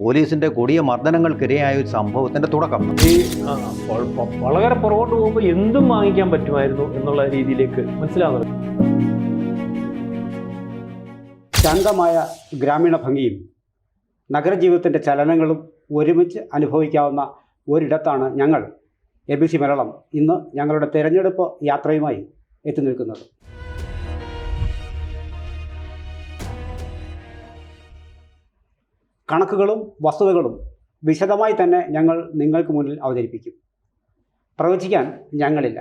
പോലീസിൻ്റെ കൊടിയ മർദ്ദനങ്ങൾക്കിരയായ ഒരു സംഭവത്തിൻ്റെ തുടക്കം. ഈ വളരെ പുറകോട്ട് പോകുമ്പോൾ എന്തും വാങ്ങിക്കാൻ പറ്റുമായിരുന്നു എന്നുള്ള രീതിയിലേക്ക് മനസ്സിലാവുന്നത്. ശാന്തമായ ഗ്രാമീണ ഭംഗിയും നഗരജീവിതത്തിൻ്റെ ചലനങ്ങളും ഒരുമിച്ച് അനുഭവിക്കാവുന്ന ഒരിടത്താണ് ഞങ്ങൾ ABC മലയാളം ഇന്ന് ഞങ്ങളുടെ തിരഞ്ഞെടുപ്പ് യാത്രയുമായി എത്തി നിൽക്കുന്നത്. കണക്കുകളും വസ്തുതകളും വിശദമായി തന്നെ ഞങ്ങൾ നിങ്ങൾക്ക് മുന്നിൽ അവതരിപ്പിക്കും. പ്രവചിക്കാൻ ഞങ്ങളില്ല.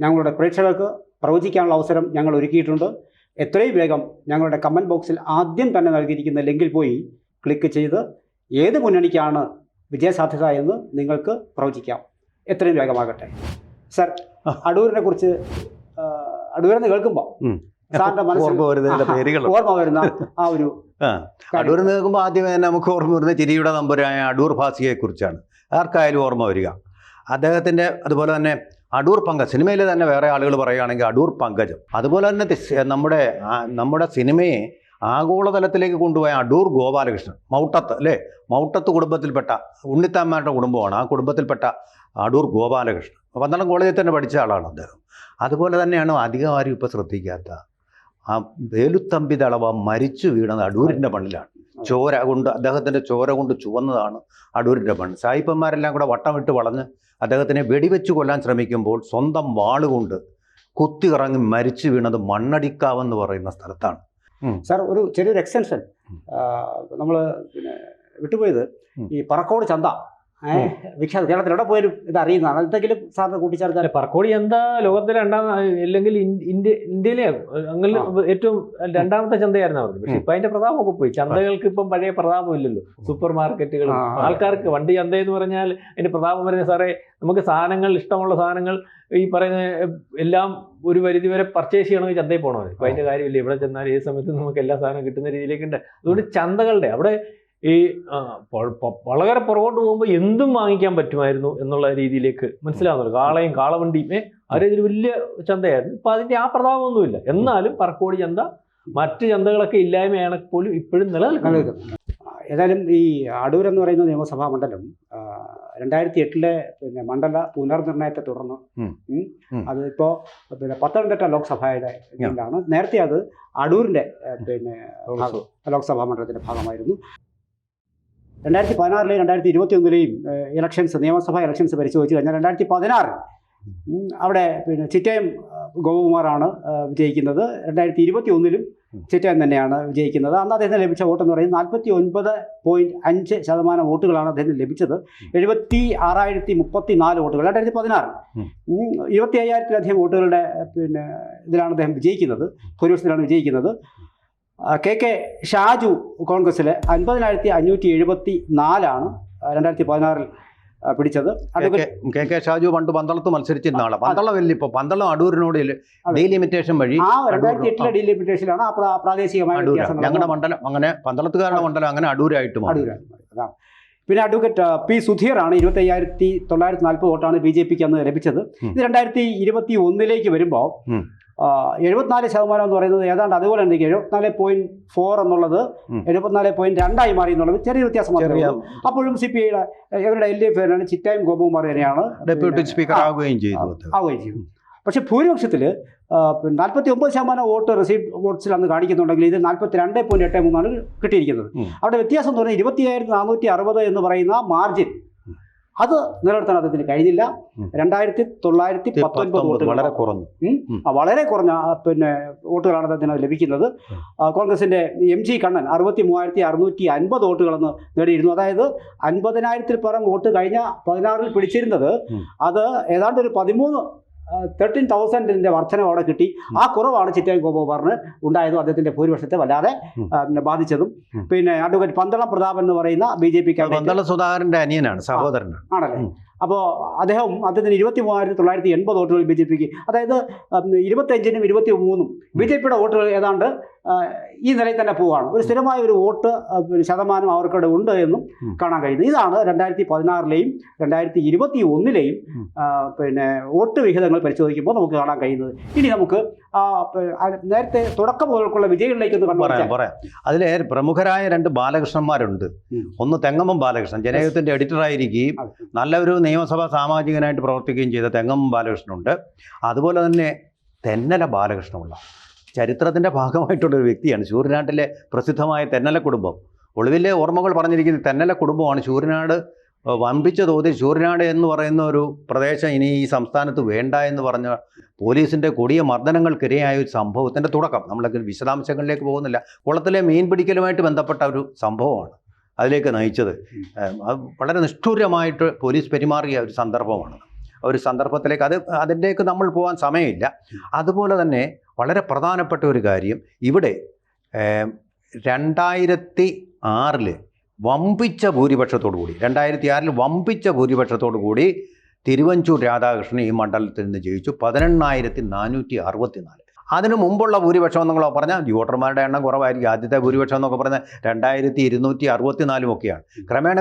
ഞങ്ങളുടെ പ്രേക്ഷകർക്ക് പ്രവചിക്കാനുള്ള അവസരം ഞങ്ങൾ ഒരുക്കിയിട്ടുണ്ട്. എത്രയും വേഗം ഞങ്ങളുടെ കമൻറ്റ് ബോക്സിൽ ആദ്യം തന്നെ നൽകിയിരിക്കുന്ന ലിങ്കിൽ പോയി ക്ലിക്ക് ചെയ്ത് ഏത് മുന്നണിക്കാണ് വിജയസാധ്യത എന്ന് നിങ്ങൾക്ക് പ്രവചിക്കാം. എത്രയും വേഗമാകട്ടെ. സർ, അടൂരിനെ കുറിച്ച് അടൂരെന്ന് കേൾക്കുമ്പോൾ സാറിൻ്റെ മനസ്സിൽ ഓർമ്മ വരുന്ന ആ ഒരു അടൂർ കേൾക്കുമ്പോൾ ആദ്യമേ തന്നെ നമുക്ക് ഓർമ്മ വരുന്ന ചിരിയുടെ നമ്പരായ അടൂർ ഭാസിയെക്കുറിച്ചാണ്. ആർക്കായാലും ഓർമ്മ വരിക. അദ്ദേഹത്തിൻ്റെ അതുപോലെ തന്നെ അടൂർ പങ്കജ്, സിനിമയിൽ തന്നെ വേറെ ആളുകൾ പറയുകയാണെങ്കിൽ അടൂർ പങ്കജം. അതുപോലെ തന്നെ നമ്മുടെ സിനിമയെ ആഗോളതലത്തിലേക്ക് കൊണ്ടുപോയ അടൂർ ഗോപാലകൃഷ്ണൻ, മൗട്ടത്ത് അല്ലേ, മൗട്ടത്ത് കുടുംബത്തിൽപ്പെട്ട ഉണ്ണിത്താന്മാരുടെ കുടുംബമാണ്. ആ കുടുംബത്തിൽപ്പെട്ട അടൂർ ഗോപാലകൃഷ്ണൻ 12 കോളേജിൽ തന്നെ പഠിച്ച ആളാണ് അദ്ദേഹം. അതുപോലെ തന്നെയാണ് അധികം ആരും ഇപ്പോൾ ശ്രദ്ധിക്കാത്ത ആ വേലുത്തമ്പി ദളവ മരിച്ചു വീണത് അടൂരിൻ്റെ മണ്ണിലാണ്. ചോര കൊണ്ട്, അദ്ദേഹത്തിൻ്റെ ചോര കൊണ്ട് ചുവന്നതാണ് അടൂരിൻ്റെ മണ്ണ്. സായിപ്പന്മാരെല്ലാം കൂടെ വട്ടമിട്ട് വളഞ്ഞ് അദ്ദേഹത്തിനെ വെടിവെച്ച് കൊല്ലാൻ ശ്രമിക്കുമ്പോൾ സ്വന്തം വാളുകൊണ്ട് കുത്തിയിറങ്ങി മരിച്ചു വീണത് മണ്ണടിക്കാവെന്ന് പറയുന്ന സ്ഥലത്താണ്. സാർ, ഒരു ചെറിയൊരു എക്സ്റ്റൻഷൻ നമ്മൾ വിട്ടുപോയത് ഈ പറക്കോട് ചന്ത വിഖ്യാത, കേരളത്തിൽ എവിടെ പോയാലും ഇത് അറിയുന്നതാണ്. എന്തെങ്കിലും സാറിന് കൂട്ടിച്ചേർത്താൽ? പറക്കോടി ചന്ത ലോകത്തിലെ അല്ലെങ്കിൽ ഇന്ത്യയിലെ അങ്ങനെ ഏറ്റവും 2ാമത്തെ ചന്തയായിരുന്നു അവർക്ക്. പക്ഷെ ഇപ്പം അതിന്റെ പ്രതാപമൊക്കെ പോയി. ചന്തകൾക്ക് ഇപ്പം പഴയ പ്രതാപം ഇല്ലല്ലോ. സൂപ്പർ മാർക്കറ്റുകളും ആൾക്കാർക്ക് വണ്ടി ചന്ത എന്ന് പറഞ്ഞാൽ അതിന്റെ പ്രതാപം വരുന്നത് സാറേ, നമുക്ക് സാധനങ്ങൾ, ഇഷ്ടമുള്ള സാധനങ്ങൾ ഈ പറയുന്ന എല്ലാം ഒരു പരിധി വരെ പർച്ചേസ് ചെയ്യണമെങ്കിൽ ചന്തയിൽ പോകണമല്ലോ. ഇപ്പം അതിന്റെ കാര്യമില്ല. ഇവിടെ ചെന്നാൽ ഏത് സമയത്തും നമുക്ക് എല്ലാ സാധനവും കിട്ടുന്ന രീതിയിലേക്കുണ്ട്. അതുകൊണ്ട് ചന്തകളുടെ അവിടെ ഈ വളരെ പുറകോട്ട് പോകുമ്പോൾ എന്തും വാങ്ങിക്കാൻ പറ്റുമായിരുന്നു എന്നുള്ള രീതിയിലേക്ക് മനസ്സിലാവുന്നത്. കാളയും കാളവണ്ടിയും ഒരു വലിയ ചന്തയായിരുന്നു. ഇപ്പം അതിൻ്റെ ആ പ്രതാപമൊന്നുമില്ല. എന്നാലും പറക്കോടി ചന്ത മറ്റ് ചന്തകളൊക്കെ ഇല്ലായ്മയാണ് പോലും ഇപ്പോഴും നിലനിൽക്കുന്നത്. ഏതായാലും ഈ അടൂർ എന്ന് പറയുന്ന നിയമസഭാ മണ്ഡലം 2008 പിന്നെ മണ്ഡല പുനർനിർണയത്തെ തുടർന്ന് അതിപ്പോൾ പത്തനംതിട്ട ലോക്സഭയുടെ ഇതിലാണ്. നേരത്തെ അത് അടൂരിൻ്റെ ലോക്സഭാ മണ്ഡലത്തിൻ്റെ ഭാഗമായിരുന്നു. 2016 2021 ഇലക്ഷൻസ്, നിയമസഭാ ഇലക്ഷൻസ് പരിശോധിച്ച് കഴിഞ്ഞാൽ 2016 അവിടെ ചിറ്റയം ഗോപകുമാറാണ് വിജയിക്കുന്നത്. 2021 ചിറ്റയം തന്നെയാണ് വിജയിക്കുന്നത്. അന്ന് അദ്ദേഹത്തിന് ലഭിച്ച വോട്ടെന്ന് പറയുന്നത് 49.5% വോട്ടുകളാണ് അദ്ദേഹത്തിന് ലഭിച്ചത്. 76,034 വോട്ടുകൾ. 2016 25,000-ലധികം വോട്ടുകളുടെ ഇതിലാണ് അദ്ദേഹം വിജയിക്കുന്നത്, ഭൂരിപക്ഷത്തിലാണ് വിജയിക്കുന്നത്. KK ഷാജു കോൺഗ്രസ്സിലെ 50,574 2016 പിടിച്ചത്. KK ഷാജു പണ്ട് പന്തളത്ത് മത്സരിച്ചിരുന്ന ആളാണ്. പന്തളം ഇപ്പോൾ പന്തളം അടൂരിനോട് ഡീലിമിറ്റേഷൻ വഴി 2008 ഡീലിമിറ്റേഷനിലാണ് പ്രാദേശികമായ ഞങ്ങളുടെ മണ്ഡലം, അങ്ങനെ പന്തളത്തുകാരുടെ മണ്ഡലം അങ്ങനെ അടൂരായിട്ട് മാറി. പിന്നെ അഡ്വക്കേറ്റ് P. സുധീറാണ് 25,940 വോട്ടാണ് BJPക്ക് അന്ന് ലഭിച്ചത്. ഇത് 2021 വരുമ്പോൾ 74% എന്ന് പറയുന്നത് ഏതാണ്ട് അതുപോലെ തന്നെ 74.4 എന്നുള്ളത് 74.2 മാറി എന്നുള്ളത് ചെറിയ വ്യത്യാസം മാത്രമേ ഉള്ളൂ. അപ്പോഴും CPIയുടെ ഇവരുടെ LDF ചിറ്റയം ഗോപകുമാർ തന്നെയാണ് ഡെപ്യൂട്ടി സ്പീക്കർ ആവുകയും ചെയ്തു. പക്ഷേ ഭൂരിപക്ഷത്തിൽ 49% വോട്ട് റിസീവ്ഡ് വോട്ട്സിൽ അന്ന് കാണിക്കുന്നുണ്ടെങ്കിൽ ഇത് 42.83 കിട്ടിയിരിക്കുന്നത്. അവിടെ വ്യത്യാസം എന്ന് പറഞ്ഞാൽ 20,460 എന്ന് പറയുന്ന മാർജിൻ അത് നിലനിർത്താൻ അദ്ദേഹത്തിന് കഴിഞ്ഞില്ല. 2,919 വോട്ടുകൾ, വളരെ കുറഞ്ഞ വോട്ടുകളാണ് അദ്ദേഹത്തിന് ലഭിക്കുന്നത്. കോൺഗ്രസിൻ്റെ MG കണ്ണൻ 63,650 വോട്ടുകളെന്ന് നേടിയിരുന്നു. അതായത് 50,000-ൽ പരം വോട്ട് കഴിഞ്ഞ 16 പിടിച്ചിരുന്നത് അത് ഏതാണ്ട് ഒരു 13,000-ന്റെ വർധനം അവിടെ കിട്ടി. ആ കുറവാണ് ചിറ്റയം ഗോപകുമാറിന് ഉണ്ടായത്. അദ്ദേഹത്തിന്റെ ഭൂരിപക്ഷത്തെ വല്ലാതെ ബാധിച്ചതും. പിന്നെ അഡ്വക്കേറ്റ് പന്തളം പ്രതാപൻ എന്ന് പറയുന്ന BJP സുധാകരന്റെ അനിയനാണ്, സഹോദരനാണ് ആണല്ലേ. അപ്പോൾ അദ്ദേഹത്തിന് 23,980 വോട്ടുകൾ BJPക്ക്, അതായത് 25-നും 23-നും BJPയുടെ വോട്ടുകൾ ഏതാണ്ട് ഈ നിലയിൽ തന്നെ പോവുകയാണ്. ഒരു സ്ഥിരമായ ഒരു വോട്ട് ശതമാനം അവർക്കവിടെ ഉണ്ട് എന്നും കാണാൻ കഴിയുന്നത്. ഇതാണ് 2016-ലെയും 2021-ലെയും വോട്ട് വിഹിതങ്ങൾ പരിശോധിക്കുമ്പോൾ നമുക്ക് കാണാൻ കഴിയുന്നത്. ഇനി നമുക്ക് നേരത്തെ തുടക്കം മുതൽക്കുള്ള വിജയികളിലേക്കൊന്ന് പറയാം. അതിൽ പ്രമുഖരായ 2 ബാലകൃഷ്ണന്മാരുണ്ട്. ഒന്ന് തെങ്ങമ്മം ബാലകൃഷ്ണൻ, ജനയുഗത്തിൻ്റെ എഡിറ്ററായിരിക്കുകയും നല്ലൊരു നിയമസഭാ സാമാജികനായിട്ട് പ്രവർത്തിക്കുകയും ചെയ്ത തെങ്ങമ്മം ബാലകൃഷ്ണനുണ്ട്. അതുപോലെ തന്നെ തെന്നല ബാലകൃഷ്ണനുള്ള ചരിത്രത്തിൻ്റെ ഭാഗമായിട്ടുള്ളൊരു വ്യക്തിയാണ്. ശൂരനാട്ടിലെ പ്രസിദ്ധമായ തെന്നല കുടുംബം. ഒളിവിലെ ഓർമ്മകൾ പറഞ്ഞിരിക്കുന്നത് തെന്നല കുടുംബമാണ്. ശൂരനാട് വമ്പിച്ച തോതിൽ ശൂരനാട് എന്ന് പറയുന്ന ഒരു പ്രദേശം ഇനി ഈ സംസ്ഥാനത്ത് വേണ്ട എന്ന് പറഞ്ഞ പോലീസിൻ്റെ കൊടിയ മർദ്ദനങ്ങൾക്കിരയായ ഒരു സംഭവത്തിൻ്റെ തുടക്കം. നമ്മളൊക്കെ വിശദാംശങ്ങളിലേക്ക് പോകുന്നില്ല. കുളത്തിലെ മീൻ പിടിക്കലുമായിട്ട് ബന്ധപ്പെട്ട ഒരു സംഭവമാണ് അതിലേക്ക് നയിച്ചത്. അത് വളരെ നിഷ്ഠൂരമായിട്ട് പോലീസ് പെരുമാറിയ ഒരു സന്ദർഭമാണ്. ഒരു സന്ദർഭത്തിലേക്ക് അതിൻ്റെയൊക്കെ നമ്മൾ പോകാൻ സമയമില്ല. അതുപോലെ തന്നെ വളരെ പ്രധാനപ്പെട്ട ഒരു കാര്യം, ഇവിടെ 2006 വമ്പിച്ച ഭൂരിപക്ഷത്തോടു കൂടി 2006 വമ്പിച്ച ഭൂരിപക്ഷത്തോടു കൂടി തിരുവഞ്ചൂർ രാധാകൃഷ്ണൻ ഈ മണ്ഡലത്തിൽ നിന്ന് ജയിച്ചു. 18,464. അതിനു മുമ്പുള്ള ഭൂരിപക്ഷം എന്നൊക്കെ പറഞ്ഞാൽ വോട്ടർമാരുടെ എണ്ണം കുറവായിരിക്കും. ആദ്യത്തെ ഭൂരിപക്ഷം എന്നൊക്കെ പറഞ്ഞാൽ 2264 ഒക്കെയാണ്. ക്രമേണ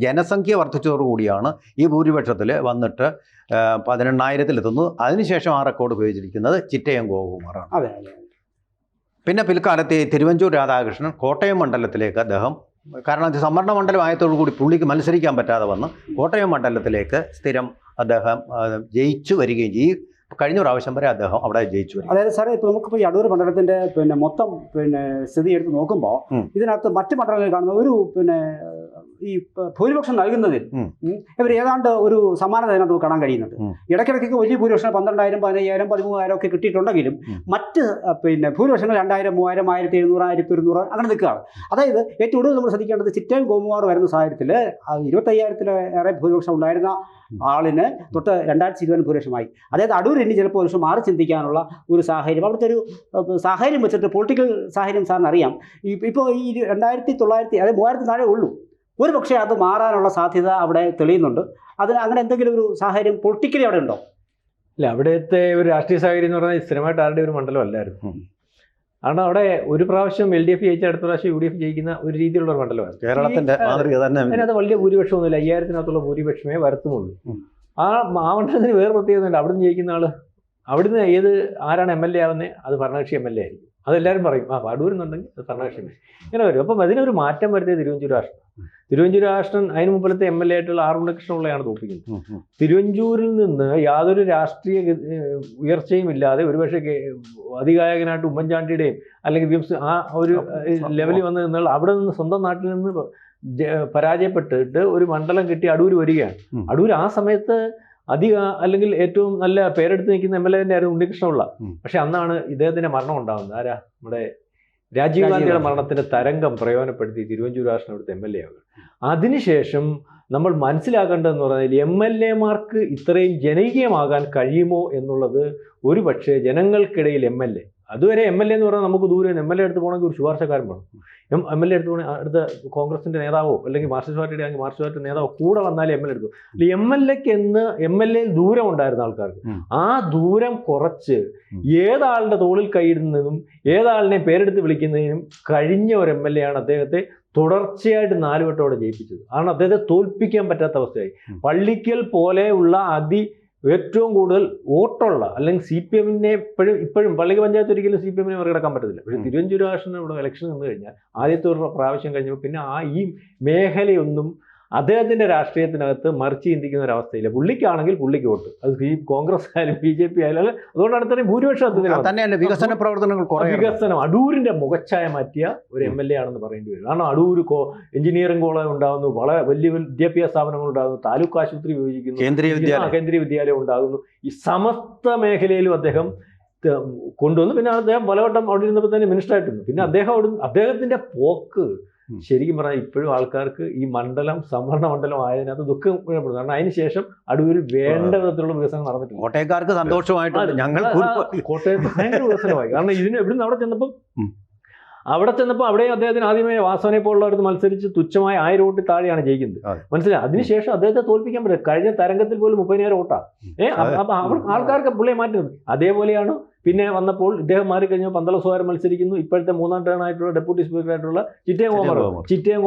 ജനസംഖ്യ വർദ്ധിച്ചതോടുകൂടിയാണ് ഈ ഭൂരിപക്ഷത്തിൽ വന്നിട്ട് 18,000-ലെത്തുന്നു. അതിനുശേഷം ആ റെക്കോർഡ് ഉപയോഗിച്ചിരിക്കുന്നത് ചിറ്റയം ഗോപകുമാറാണ്. പിന്നെ പിൽക്കാലത്ത് തിരുവഞ്ചൂർ രാധാകൃഷ്ണൻ കോട്ടയം മണ്ഡലത്തിലേക്ക് അദ്ദേഹം, കാരണം അത് സംവരണ മണ്ഡലമായതോടു കൂടി പുള്ളിക്ക് മത്സരിക്കാൻ പറ്റാതെ വന്ന് കോട്ടയം മണ്ഡലത്തിലേക്ക് സ്ഥിരം അദ്ദേഹം ജയിച്ചു വരികയും ചെയ്യും. കഴിഞ്ഞ പ്രാവശ്യം വരെ അദ്ദേഹം അവിടെ ജയിച്ചു വരും. അതായത് സാറേ, ഇപ്പോൾ നമുക്കിപ്പോൾ ഈ അടൂർ മണ്ഡലത്തിൻ്റെ മൊത്തം സ്ഥിതി എടുത്ത് നോക്കുമ്പോൾ ഇതിനകത്ത് മറ്റ് മണ്ഡലങ്ങളിൽ കാണുന്ന ഒരു ഈ ഭൂരിപക്ഷം നൽകുന്നതിൽ ഇവർ ഏതാണ്ട് ഒരു സമാനത അതിനകത്ത് കാണാൻ കഴിയുന്നുണ്ട്. ഇടയ്ക്കിടയ്ക്ക് വലിയ ഭൂരിപക്ഷം 12,000, 15,000, 13,000 ഒക്കെ കിട്ടിയിട്ടുണ്ടെങ്കിലും മറ്റ് ഭൂരിപക്ഷങ്ങൾ 2,000, 3,000, 1,700, 1,200 അങ്ങനെ നിൽക്കുകയാണ്. അതായത് ഏറ്റവും കൂടുതൽ നമ്മൾ ശ്രദ്ധിക്കേണ്ടത് ചിറ്റയം ഗോപകുമാർ വരുന്ന സാഹചര്യത്തിൽ 25,000-ലേറെ ഭൂരിപക്ഷം ഉണ്ടായിരുന്ന ആളിന് തൊട്ട് 2020 ഭൂരിപക്ഷമായി. അതായത് അടൂർ ഇനി ചിലപ്പോൾ ഒരു മാറി ചിന്തിക്കാനുള്ള ഒരു സാഹചര്യം, അവിടുത്തെ ഒരു സാഹചര്യം വെച്ചിട്ട് പൊളിറ്റിക്കൽ സാഹചര്യം സാറിന് അറിയാം. ഇപ്പോൾ ഈ 2,900, അതായത് 3,000 താഴെ ഉള്ളൂ. ഒരു പക്ഷേ അത് മാറാനുള്ള സാധ്യത അവിടെ തെളിയുന്നുണ്ട്. അതിന് അങ്ങനെ എന്തെങ്കിലും ഒരു സാഹചര്യം പൊളിറ്റിക്കലി അവിടെ ഉണ്ടോ? ഇല്ല, അവിടുത്തെ ഒരു രാഷ്ട്രീയ സാഹചര്യം എന്ന് പറഞ്ഞാൽ സ്ഥിരമായിട്ട് ആരുടെ ഒരു മണ്ഡലം അല്ലായിരുന്നു. കാരണം അവിടെ ഒരു പ്രാവശ്യം LDF ജയിച്ച അടുത്ത പ്രാവശ്യം UDF ജയിക്കുന്ന ഒരു രീതിയിലുള്ള ഒരു മണ്ഡലമാണ്. കേരളത്തിന്റെ മാതൃക തന്നെ. അതിനകത്ത് വലിയ ഭൂരിപക്ഷമൊന്നുമില്ല, 5,000-നകത്തുള്ള ഭൂരിപക്ഷമേ വരുത്തുമുള്ളൂ. ആ മണ്ഡലത്തിന് വേറെ പ്രത്യേകതയുണ്ട്. അവിടുന്ന് ജയിക്കുന്ന ആൾ അവിടുന്ന് ആരാണ് MLA ആവുന്നത്, അത് ഭരണകക്ഷി MLA ആയിരിക്കും. അതെല്ലാവരും പറയും അടൂരെന്നുണ്ടെങ്കിൽ അത് ഭരണകക്ഷി ഇങ്ങനെ വരും. അപ്പം അതിനൊരു മാറ്റം വരുത്തിയത് തിരുവഞ്ചൂർ രാഷ്ട്രൻ അതിന് മുമ്പിലത്തെ MLA ആയിട്ടുള്ള R. ഉണ്ണികൃഷ്ണപിള്ളയാണ് തോൽപ്പിക്കുന്നത്. തിരുവഞ്ചൂരിൽ നിന്ന് യാതൊരു രാഷ്ട്രീയ ഉയർച്ചയും ഇല്ലാതെ ഒരുപക്ഷെ അധികായകനായിട്ട് ഉമ്മൻചാണ്ടിയുടെയും അല്ലെങ്കിൽ ആ ഒരു ലെവലിൽ വന്ന് നിന്നുള്ള അവിടെ നിന്ന് സ്വന്തം നാട്ടിൽ നിന്ന് പരാജയപ്പെട്ടിട്ട് ഒരു മണ്ഡലം കിട്ടി അടൂർ വരികയാണ്. അടൂർ ആ സമയത്ത് അല്ലെങ്കിൽ ഏറ്റവും നല്ല പേരെടുത്ത് നിൽക്കുന്ന MLA ആയിരുന്നു ഉണ്ണികൃഷ്ണപിള്ള. പക്ഷെ അന്നാണ് ഇദ്ദേഹത്തിന്റെ മരണം ഉണ്ടാകുന്നത്. ആരാ? നമ്മുടെ രാജീവ് ഗാന്ധിയുടെ മരണത്തിന്റെ തരംഗം പ്രയോജനപ്പെടുത്തി തിരുവഞ്ചൂർ രാഷ്ട്രൻ അവിടുത്തെ MLA ആവുക. അതിനുശേഷം നമ്മൾ മനസ്സിലാക്കേണ്ടതെന്ന് പറഞ്ഞാൽ MLA-മാർക്ക് ഇത്രയും ജനകീയമാകാൻ കഴിയുമോ എന്നുള്ളത് ഒരു പക്ഷേ ജനങ്ങൾക്കിടയിൽ MLA അതുവരെ MLA എന്ന് പറഞ്ഞാൽ നമുക്ക് ദൂരെ MLA എടുത്ത് പോകണമെങ്കിൽ ഒരു ശുപാർശക്കാരൻ വേണം. MLA എടുത്ത് പോകണമെങ്കിൽ അടുത്ത കോൺഗ്രസിന്റെ നേതാവോ അല്ലെങ്കിൽ മാർക്സിസ്റ്റ് പാർട്ടിയുടെ ആണെങ്കിൽ മാർക്സിസ്റ്റ് പാർട്ടി നേതാവോ കൂടെ വന്നാലേ MLA എടുക്കും. MLA ദൂരം ഉണ്ടായിരുന്ന ആൾക്കാർക്ക് ആ ദൂരം കുറച്ച് ഏതാളുടെ തോളിൽ കൈയിടുന്നതും ഏതാളിനെ പേരെടുത്ത് വിളിക്കുന്നതിനും കഴിഞ്ഞ ഒരു MLA ആണ് അദ്ദേഹത്തെ തുടർച്ചയായിട്ട് 4 വട്ടം അവിടെ ജയിപ്പിച്ചത്. കാരണം അദ്ദേഹത്തെ തോൽപ്പിക്കാൻ പറ്റാത്ത അവസ്ഥയായി. പള്ളിക്കൽ പോലെയുള്ള ഏറ്റവും കൂടുതൽ വോട്ടുള്ള അല്ലെങ്കിൽ CPM-നെ ഇപ്പോഴും പള്ളിക്ക് പഞ്ചായത്ത് ഒരിക്കലും CPM-നെ മറികടക്കാൻ പറ്റത്തില്ല. പക്ഷേ തിരുവഞ്ചൂർ രാഷ്ട്രൻ ഇവിടെ ഇലക്ഷൻ നിന്ന് കഴിഞ്ഞാൽ ആദ്യത്തെ ഒരു പ്രാവശ്യം കഴിഞ്ഞപ്പോൾ പിന്നെ ഈ മേഖലയൊന്നും അദ്ദേഹത്തിന്റെ രാഷ്ട്രീയത്തിനകത്ത് മറിച്ച് ചിന്തിക്കുന്ന ഒരു അവസ്ഥയില്ല. പുള്ളിക്കാണെങ്കിൽ പുള്ളിക്ക് വോട്ട്, അത് കോൺഗ്രസ് ആയാലും BJP ആയാലും. അതുകൊണ്ടാണ് ഇത്രയും ഭൂരിപക്ഷം വികസന പ്രവർത്തനങ്ങൾ വികസനം അടൂരിന്റെ മുഖച്ഛായ മാറ്റിയ ഒരു MLA ആണെന്ന് പറയേണ്ടി വരും. കാരണം അടൂർ എഞ്ചിനീയറിംഗ് കോളേജ് ഉണ്ടാകുന്നു, വളരെ വലിയ വിദ്യാഭ്യാസ സ്ഥാപനങ്ങൾ ഉണ്ടാകുന്നു, താലൂക്ക് ആശുപത്രി ഉപയോഗിക്കുന്നു, കേന്ദ്രീയ വിദ്യാലയം ഉണ്ടാകുന്നു. ഈ സമസ്ത മേഖലയിലും അദ്ദേഹം കൊണ്ടുവന്നു. പിന്നെ അദ്ദേഹം പലവട്ടം അവിടെ ഇരുന്നപ്പോൾ തന്നെ മിനിസ്റ്ററായിട്ടുണ്ട്. പിന്നെ അദ്ദേഹത്തിന്റെ പോക്ക് ശരിക്കും പറഞ്ഞാൽ ഇപ്പോഴും ആൾക്കാർക്ക് ഈ മണ്ഡലം സംവരണ മണ്ഡലം ആയതിനകത്ത് ദുഃഖം ഉൾപ്പെടുന്നു. കാരണം അതിനുശേഷം അടൂർ വേണ്ട വിധത്തിലുള്ള വികസനം നടന്നിട്ടില്ല. കോട്ടയക്കാർക്ക് സന്തോഷമായിട്ട് ഞങ്ങൾ കോട്ടയത്ത് ഭയങ്കര വികസനമായി. കാരണം ഇതിന് എവിടുന്ന് അവിടെ ചെന്നപ്പോൾ അവിടെ അദ്ദേഹത്തിന് ആദ്യമേ വാസവനെ പോലുള്ളവർക്ക് മത്സരിച്ച് തുച്ഛമായ 1000 വോട്ട് താഴെയാണ് ജയിക്കുന്നത്. മനസ്സിലായി. അതിനുശേഷം അദ്ദേഹത്തെ തോൽപ്പിക്കാൻ പറ്റില്ല. കഴിഞ്ഞ തരംഗത്തിൽ പോലും 30,000 വോട്ടാണ്. അപ്പൊ ആൾക്കാർക്ക് പുള്ളിയെ മാറ്റുന്നത്. അതേപോലെയാണ് പിന്നെ വന്നപ്പോൾ ഇദ്ദേഹം മാറിക്കഴിഞ്ഞാൽ പന്തള സുഹാരൻ മത്സരിക്കുന്നു. ഇപ്പോഴത്തെ 3ാം ടേൺ ആയിട്ടുള്ള ഡെപ്യൂട്ടി സ്പീക്കറായിട്ടുള്ള ചിറ്റയം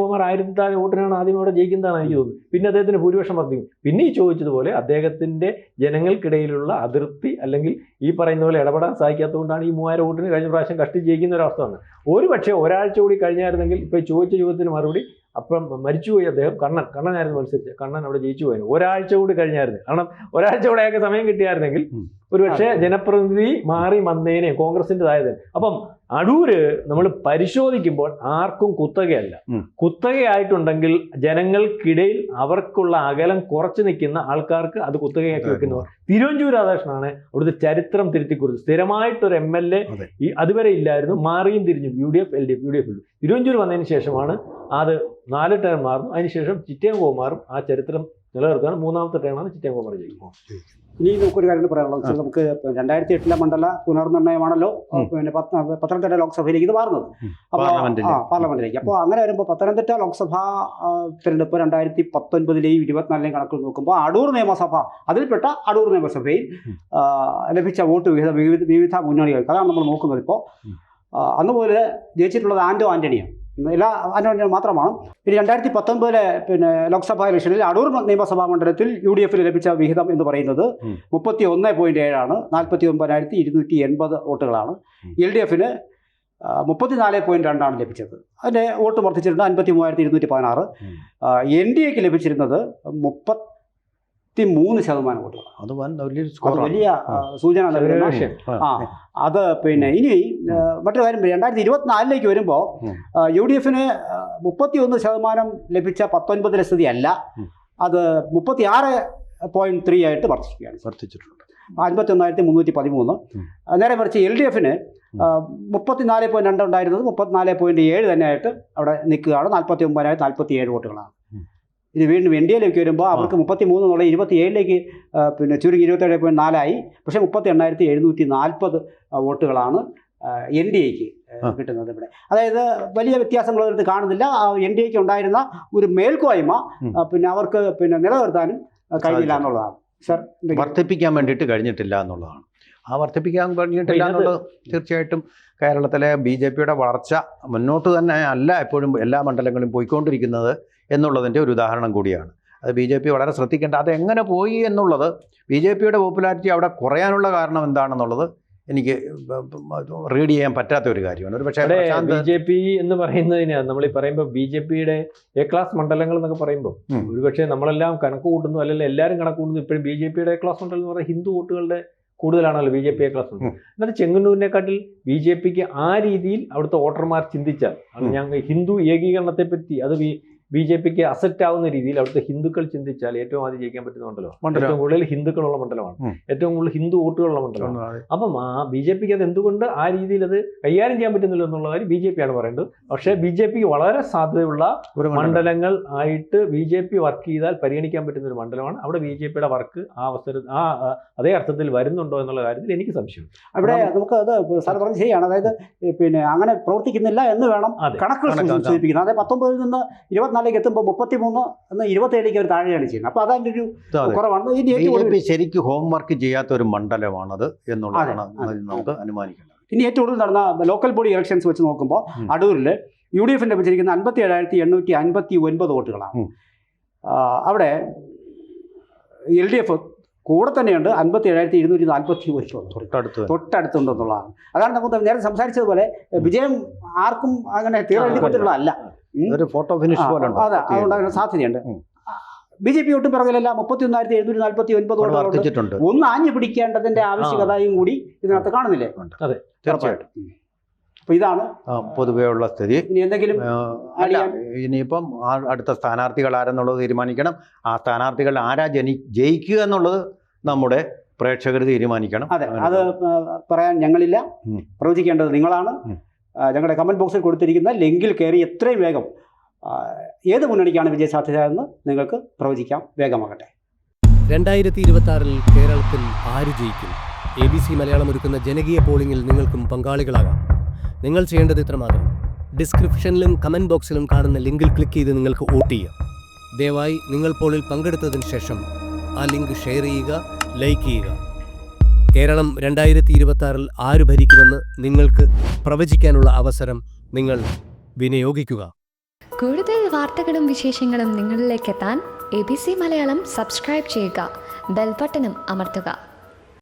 കോമർ 1000 താഴെ വോട്ടിനാണ് ആദ്യം അവിടെ ജയിക്കുന്നതാണ് എനിക്ക് തോന്നുന്നത്. പിന്നെ അദ്ദേഹത്തിന് ഭൂരിപക്ഷം വർദ്ധിക്കും. പിന്നെ ഈ ചോദിച്ചതുപോലെ അദ്ദേഹത്തിന്റെ ജനങ്ങൾക്കിടയിലുള്ള അതിർത്തി അല്ലെങ്കിൽ ഈ പറയുന്ന പോലെ ഇടപെടാൻ സാധിക്കാത്തതുകൊണ്ടാണ് ഈ 3000 വോട്ടിന് കഴിഞ്ഞ പ്രാവശ്യം കഷ്ടിച്ച് ജയിക്കുന്ന ഒരവസ്ഥ വന്നത്. ഒരു പക്ഷേ ഒരാഴ്ച കൂടി കഴിഞ്ഞായിരുന്നെങ്കിൽ ഇപ്പോൾ ചോദിച്ച ചോദ്യത്തിന് മറുപടി അപ്പം മരിച്ചുപോയി അദ്ദേഹം. കണ്ണനായിരുന്നു മത്സരിച്ചത്. കണ്ണൻ അവിടെ ജയിച്ചു പോയിരുന്നു. ഒരാഴ്ച കൂടി കഴിഞ്ഞായിരുന്നു. കാരണം ഒരാഴ്ച കൂടെ അയാൾക്ക് സമയം കിട്ടിയായിരുന്നെങ്കിൽ ഒരുപക്ഷെ ജനപ്രതിനിധി മാറി വന്നേനെ കോൺഗ്രസിൻ്റെതായത്. അപ്പം അടൂര് നമ്മൾ പരിശോധിക്കുമ്പോൾ ആർക്കും കുത്തകയല്ല. കുത്തകയായിട്ടുണ്ടെങ്കിൽ ജനങ്ങൾക്കിടയിൽ അവർക്കുള്ള അകലം കുറച്ച് നിൽക്കുന്ന ആൾക്കാർക്ക് അത് കുത്തകയാക്കി വെക്കുന്നു. തിരുവഞ്ചൂർ രാധാകൃഷ്ണനാണ് അവിടുത്തെ ചരിത്രം തിരുത്തിക്കുറിച്ച്. സ്ഥിരമായിട്ടൊരു MLA ഈ അതുവരെ ഇല്ലായിരുന്നു. മാറിയും തിരിഞ്ഞു UDF LDF തിരുവഞ്ചൂർ വന്നതിന് ശേഷമാണ് അത് 4 ടേം മാറുന്നു. അതിനുശേഷം ചിറ്റയം കോമാറും ആ ചരിത്രം നിലനിർത്തുകയാണ്. 3ാമത്തെ ടേമാണ് ചിറ്റയം കോമാർ ജയിക്കും. ഇനി നമുക്കൊരു കാര്യം പറയാനുള്ളത്, നമുക്ക് 2008 മണ്ഡല പുനർനിർണ്ണയമാണല്ലോ പിന്നെ പത്തനംതിട്ട ലോക്സഭയിലേക്ക് ഇത് മാറുന്നത്. അപ്പോൾ പാർലമെന്റിലേക്ക്. അപ്പോൾ അങ്ങനെ വരുമ്പോൾ പത്തനംതിട്ട ലോക്സഭാ തിരഞ്ഞെടുപ്പ് 2019 24 കണക്കുകൾ നോക്കുമ്പോൾ അടൂർ നിയമസഭ അതിൽപ്പെട്ട അടൂർ നിയമസഭയിൽ ലഭിച്ച വോട്ട് വിവിധ മുന്നണികൾക്ക് അതാണ് നമ്മൾ നോക്കുന്നത്. ഇപ്പോൾ അന്നുപോലെ ജയിച്ചിട്ടുള്ളത് ആന്റണിയാണ്. എല്ലാ ആന്റണി മാത്രമാണ്. പിന്നെ 2019 പിന്നെ ലോക്സഭാ ഇലക്ഷനിൽ അടൂർ നിയമസഭാ മണ്ഡലത്തിൽ UDF ലഭിച്ച വിഹിതം എന്ന് പറയുന്നത് 31.7 49,280 വോട്ടുകളാണ്. LDF 34.2 ലഭിച്ചത്. അതിൻ്റെ വോട്ട് വർദ്ധിച്ചിട്ടുണ്ട് 53,216. NDA ലഭിച്ചിരുന്നത് 33% വോട്ടുകൾ. അത് വലിയ സൂചന നൽകുന്ന. അത് പിന്നെ ഇനി മറ്റൊരു കാര്യം 2024 വരുമ്പോൾ UDF 31% ലഭിച്ച 19 സ്ഥിതി അല്ല, അത് 36.3 ആയിട്ട് വർദ്ധിച്ചിട്ടുണ്ട്. 51,313. നേരെ മറിച്ച് LDF 34.2 ഉണ്ടായിരുന്നത് 34.7 തന്നെയായിട്ട് അവിടെ നിൽക്കുകയാണ്. 49,047 വോട്ടുകളാണ്. ഇത് വീണ്ടും NDAയിലേക്ക് വരുമ്പോൾ അവർക്ക് 33 എന്നുള്ള 27 പിന്നെ ചുരുങ്ങി 27.4 പക്ഷേ 38,740 വോട്ടുകളാണ് NDAക്ക് കിട്ടുന്നത് ഇവിടെ. അതായത് വലിയ വ്യത്യാസങ്ങളൊരിടത്ത് കാണുന്നില്ല. NDAക്ക് ഉണ്ടായിരുന്ന ഒരു മേൽക്കോയ്മ പിന്നെ അവർക്ക് പിന്നെ നിലനിർത്താനും കഴിഞ്ഞില്ല എന്നുള്ളതാണ്. സർ, വർദ്ധിപ്പിക്കാൻ വേണ്ടിയിട്ട് കഴിഞ്ഞിട്ടില്ല എന്നുള്ളതാണ്. ആ വർദ്ധിപ്പിക്കാൻ കഴിഞ്ഞിട്ടില്ല എന്നുള്ളത് തീർച്ചയായിട്ടും കേരളത്തിലെ BJPയുടെ വളർച്ച മുന്നോട്ട് തന്നെ അല്ല എപ്പോഴും എല്ലാ മണ്ഡലങ്ങളും പോയിക്കൊണ്ടിരിക്കുന്നത് എന്നുള്ളതിൻ്റെ ഒരു ഉദാഹരണം കൂടിയാണ്. അത് BJP വളരെ ശ്രദ്ധിക്കേണ്ട. അതെങ്ങനെ പോയി എന്നുള്ളത്, BJPയുടെ പോപ്പുലാരിറ്റി അവിടെ കുറയാനുള്ള കാരണം എന്താണെന്നുള്ളത് എനിക്ക് റീഡ് ചെയ്യാൻ പറ്റാത്ത ഒരു കാര്യമാണ്. ഒരു പക്ഷേ BJP എന്ന് പറയുന്നതിന് നമ്മൾ ഈ പറയുമ്പോൾ BJPയുടെ A ക്ലാസ് മണ്ഡലങ്ങൾ എന്നൊക്കെ പറയുമ്പോൾ ഒരുപക്ഷെ നമ്മളെല്ലാം കണക്ക് കൂട്ടുന്നു, അല്ലെങ്കിൽ എല്ലാവരും കണക്ക് കൂട്ടുന്നു. ഇപ്പോഴും BJPയുടെ A ക്ലാസ് മണ്ഡലം എന്ന് പറയുന്നത് ഹിന്ദു വോട്ടുകളുടെ കൂടുതലാണല്ലോ BJP A ക്ലാസ് ഉണ്ട്. എന്നാൽ ചെങ്ങന്നൂരിനെക്കാട്ടിൽ BJPക്ക് ആ രീതിയിൽ അവിടുത്തെ വോട്ടർമാർ ചിന്തിച്ചാൽ ഞങ്ങൾ ഹിന്ദു ഏകീകരണത്തെ പറ്റി അത് BJPക്ക് അസെറ്റ് ആവുന്ന രീതിയിൽ അവിടുത്തെ ഹിന്ദുക്കൾ ചിന്തിച്ചാൽ ഏറ്റവും ആദ്യം ജയിക്കാൻ പറ്റുന്ന മണ്ഡലമാണ്. ഏറ്റവും കൂടുതൽ ഹിന്ദുക്കളുള്ള മണ്ഡലമാണ്. ഏറ്റവും കൂടുതൽ ഹിന്ദു വോട്ടുകളുള്ള മണ്ഡലമാണ്. അപ്പം ആ BJPക്ക് അത് എന്തുകൊണ്ട് ആ രീതിയിൽ അത് കൈകാര്യം ചെയ്യാൻ പറ്റുന്നില്ല എന്നുള്ള കാര്യം BJPയാണ് പറയേണ്ടത്. പക്ഷേ BJPക്ക് വളരെ സാധ്യതയുള്ള മണ്ഡലങ്ങൾ ആയിട്ട് BJP വർക്ക് ചെയ്താൽ പരിഗണിക്കാൻ പറ്റുന്ന ഒരു മണ്ഡലമാണ്. അവിടെ BJPയുടെ വർക്ക് അതേ അർത്ഥത്തിൽ വരുന്നുണ്ടോ എന്നുള്ള കാര്യത്തിൽ എനിക്ക് സംശയം. അവിടെ നമുക്ക് അത് സാർ പറഞ്ഞ് ശരിയാണ്. അതായത് പിന്നെ അങ്ങനെ പ്രവർത്തിക്കുന്നില്ല എന്ന് വേണം കണക്കുകൾ സൂചിപ്പിക്കുന്നത്. അതായത് 19 നിന്ന് 24 എത്തുമ്പോൾ 33 എന്ന് 27 ഒരു താഴെയാണ് ചെയ്യുന്നത്. അപ്പോൾ അതിൻ്റെ ഒരു കുറവാണ്. BJP ശരിക്കും ഹോംവർക്ക് ചെയ്യാത്ത ഒരു മണ്ഡലമാണത് എന്നുള്ളതാണ് നമുക്ക് അനുമാനിക്കേണ്ടത്. ഇനി ഏറ്റവും കൂടുതൽ നടന്ന ലോക്കൽ ബോഡി ഇലക്ഷൻസ് വെച്ച് നോക്കുമ്പോൾ അടൂരിൽ UDF ലഭിച്ചിരിക്കുന്ന 57,859 വോട്ടുകളാണ്. അവിടെ LDF കൂടെ തന്നെയുണ്ട് 57,241 തൊട്ടടുത്തുണ്ടെന്നുള്ളതാണ്. അതാണ് നമുക്ക് നേരെ സംസാരിച്ചതുപോലെ വിജയം ആർക്കും അങ്ങനെ തീർച്ചയായിട്ടും കൊടുത്തിട്ടുള്ളതല്ല. ഒരു ഫോട്ടോ ഫിനിഷ് പോലെ അതെ, അതുകൊണ്ട് സാധ്യതയുണ്ട്. BJP ഒട്ടും പിറകിലല്ല. 31,749 വോട്ടുകളുണ്ട്. ഒന്ന് ആഞ്ഞു പിടിക്കേണ്ടതിന്റെ ആവശ്യകതയും കൂടി ഇതിനകത്ത് കാണുന്നില്ലേ? അതെ, തീർച്ചയായിട്ടും. അപ്പൊ ഇതാണ് പൊതുവെയുള്ള സ്ഥിതി. ഇനി എന്തെങ്കിലും ഇനിയിപ്പം അടുത്ത സ്ഥാനാർത്ഥികൾ ആരെന്നുള്ളത് തീരുമാനിക്കണം. ആ സ്ഥാനാർത്ഥികൾ ആരാ ജയിക്കുക എന്നുള്ളത് നമ്മുടെ പ്രേക്ഷകർ തീരുമാനിക്കണം. അതെ, അത് പറയാൻ ഞങ്ങളില്ല. പ്രവചിക്കേണ്ടത് നിങ്ങളാണ്. ഞങ്ങളുടെ കമൻറ്റ് ബോക്സിൽ കൊടുത്തിരിക്കുന്ന ലിങ്കിൽ കയറി എത്രയും വേഗം ഏത് മുന്നണിക്കാണ് വിജയസാധ്യത എന്ന് നിങ്ങൾക്ക് പ്രവചിക്കാം. വേഗമാകട്ടെ. 2026 കേരളത്തിൽ ആര് ജയിക്കും? ABC മലയാളം ഒരുക്കുന്ന ജനകീയ പോളിംഗിൽ നിങ്ങൾക്കും പങ്കാളികളാകാം. നിങ്ങൾ ചെയ്യേണ്ടത് ഇത്രമാത്രം: ഡിസ്ക്രിപ്ഷനിലും കമൻറ്റ് ബോക്സിലും കാണുന്ന ലിങ്കിൽ ക്ലിക്ക് ചെയ്ത് നിങ്ങൾക്ക് വോട്ട് ചെയ്യാം. ദയവായി നിങ്ങൾ പോളിൽ പങ്കെടുത്തതിന് ശേഷം ആ ലിങ്ക് ഷെയർ ചെയ്യുക, ലൈക്ക് ചെയ്യുക. കേരളം 2026 ആര് ഭരിക്കുമെന്ന് നിങ്ങൾക്ക് പ്രവചിക്കാനുള്ള അവസരം നിങ്ങൾ വിനിയോഗിക്കുക. കൂടുതൽ വാർത്തകളും വിശേഷങ്ങളും നിങ്ങളിലേക്ക് എത്താൻ ABC മലയാളം സബ്സ്ക്രൈബ് ചെയ്യുക, ബെൽ ബട്ടണും അമർത്തുക.